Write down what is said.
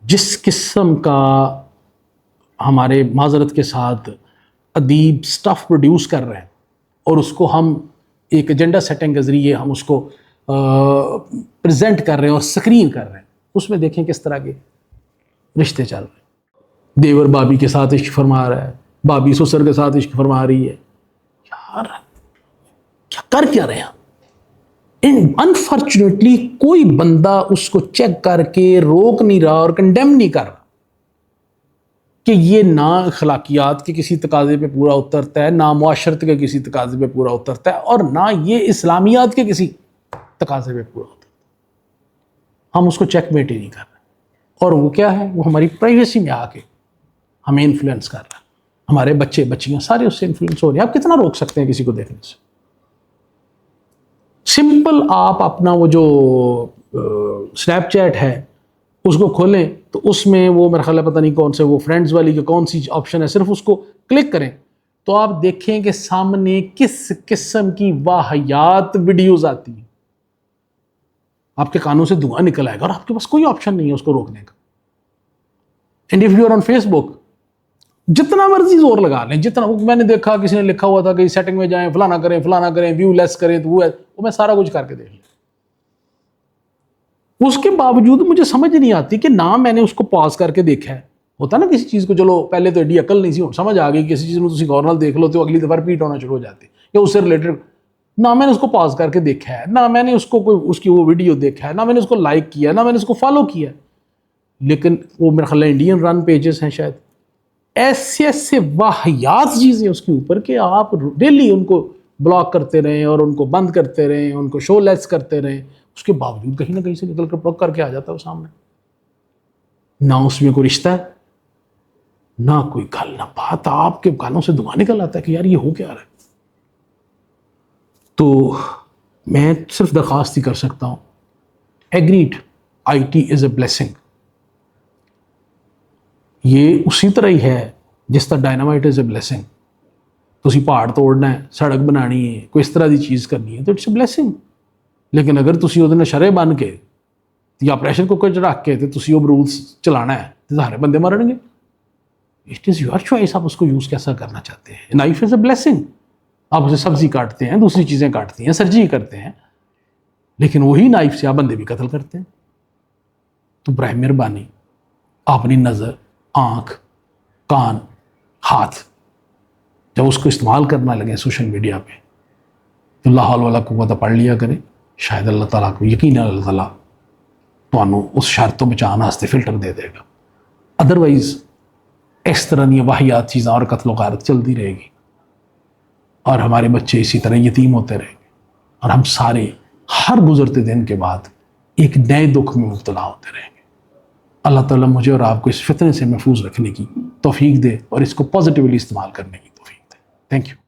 جس قسم کا ہمارے معذرت کے ساتھ ادیب سٹف پروڈیوس کر رہے ہیں اور اس کو ہم ایک ایجنڈا سیٹنگ کے ذریعے ہم اس کو پریزنٹ کر رہے ہیں اور سکرین کر رہے ہیں، اس میں دیکھیں کس طرح کے رشتے چل رہے ہیں۔ دیور بابی کے ساتھ عشق فرما رہا ہے، بابی سسر کے ساتھ عشق فرما رہی ہے، یار کیا رہے ہیں؟ انفارچونیٹلی کوئی بندہ اس کو چیک کر کے روک نہیں رہا اور کنڈیم نہیں کر رہا کہ یہ نہ اخلاقیات کے کسی تقاضے پہ پورا اترتا ہے، نہ معاشرت کے کسی تقاضے پہ پورا اترتا ہے، اور نہ یہ اسلامیات کے کسی تقاضے پہ پورا اترتا ہے۔ ہم اس کو چیک میٹ ہی نہیں کر رہے، اور وہ کیا ہے، وہ ہماری پرائیویسی میں آ کے ہمیں انفلوئنس کر رہا ہے۔ ہمارے بچے بچیاں سارے اس سے انفلوئنس ہو رہے ہیں۔ آپ کتنا روک سکتے ہیں کسی کو دیکھنے سے؟ سمپل آپ اپنا وہ جو سنیپ چیٹ ہے اس کو کھولیں تو اس میں وہ میرا خیال ہے پتہ نہیں کون سے وہ فرینڈز والی کہ کون سی آپشن ہے، صرف اس کو کلک کریں تو آپ دیکھیں کہ سامنے کس قسم کی واہیات ویڈیوز آتی ہیں۔ آپ کے کانوں سے دھواں نکل آئے گا اور آپ کے پاس کوئی آپشن نہیں ہے اس کو روکنے کا۔ And if you are on Facebook, جتنا مرضی زور لگا لیں، جتنا میں نے دیکھا کسی نے لکھا ہوا تھا کہ سیٹنگ میں جائیں، فلانا کریں، ویو لیس کریں، تو وہ میں سارا کچھ کر کے دیکھ لیا۔ اس کے باوجود مجھے سمجھ نہیں آتی کہ نہ میں نے اس کو پاز کر کے دیکھا ہے۔ ہوتا نا کسی چیز کو، چلو پہلے تو ایڈی عقل نہیں سی، سمجھ آ گئی کسی چیز میں تسی غور نال دیکھ لو تو اگلی دفعہ ریپیٹ ہونا شروع ہو جاتی یا اس سے ریلیٹڈ۔ نہ میں نے اس کو پاز کر کے دیکھا ہے، نہ میں نے اس کو کوئی اس کی وہ ویڈیو دیکھا ہے، نہ میں نے اس کو لائک کیا، نہ میں نے اس کو فالو کیا۔ لیکن وہ میرا خیال ہے انڈین رن پیجز ہیں شاید، ایسے واہیات چیزیں اس کے اوپر کہ آپ ڈیلی ان کو بلاک کرتے رہیں اور ان کو بند کرتے رہیں، ان کو شو لیس کرتے رہیں، اس کے باوجود کہیں نہ کہیں سے نکل کر پلگ کر کے آ جاتا ہے وہ سامنے۔ نہ اس میں کوئی رشتہ ہے، نہ کوئی گل نہ بات، آپ کے کانوں سے دھواں نکل آتا ہے کہ یار یہ ہو کیا رہا ہے۔ تو میں صرف درخواست ہی کر سکتا ہوں، agreed I T is a blessing. یہ اسی طرح ہی ہے جس طرح ڈائنامائٹ از اے بلیسنگ۔ تسی پہاڑ توڑنا ہے، سڑک بنانی ہے، کوئی اس طرح دی چیز کرنی ہے تو اٹس اے بلیسنگ۔ لیکن اگر تسی وہ شرے بن کے یا پریشر کوکر چ رکھ کے تسی وہ رولس چلانا ہے تو سارے بندے مرن گے۔ اٹ از یور چوائس، آپ اس کو یوز کیسا کرنا چاہتے ہیں۔ نائف از اے بلیسنگ، آپ اسے سبزی کاٹتے ہیں، دوسری چیزیں کاٹتے ہیں، سرجری کرتے ہیں، لیکن وہی نائف سے آپ بندے بھی قتل کرتے ہیں۔ تو برائے مہربانی اپنی نظر، آنکھ، کان، ہاتھ جب اس کو استعمال کرنا لگے سوشل میڈیا پہ تو لا حول ولا قوت پڑھ لیا کریں، شاید اللہ تعالیٰ کو یقین اللہ تعالیٰ تو اس شر تو بچانا واسطے فلٹر دے دے گا۔ ادروائز اس طرح کی واہیات چیزاں اور قتل و غارت چلتی رہے گی اور ہمارے بچے اسی طرح یتیم ہوتے رہیں گے اور ہم سارے ہر گزرتے دن کے بعد ایک نئے دکھ میں مبتلا ہوتے رہیں گے۔ اللہ تعالیٰ مجھے اور آپ کو اس فتنے سے محفوظ رکھنے کی توفیق دے اور اس کو پازیٹیولی استعمال کرنے کی توفیق دے۔ Thank you.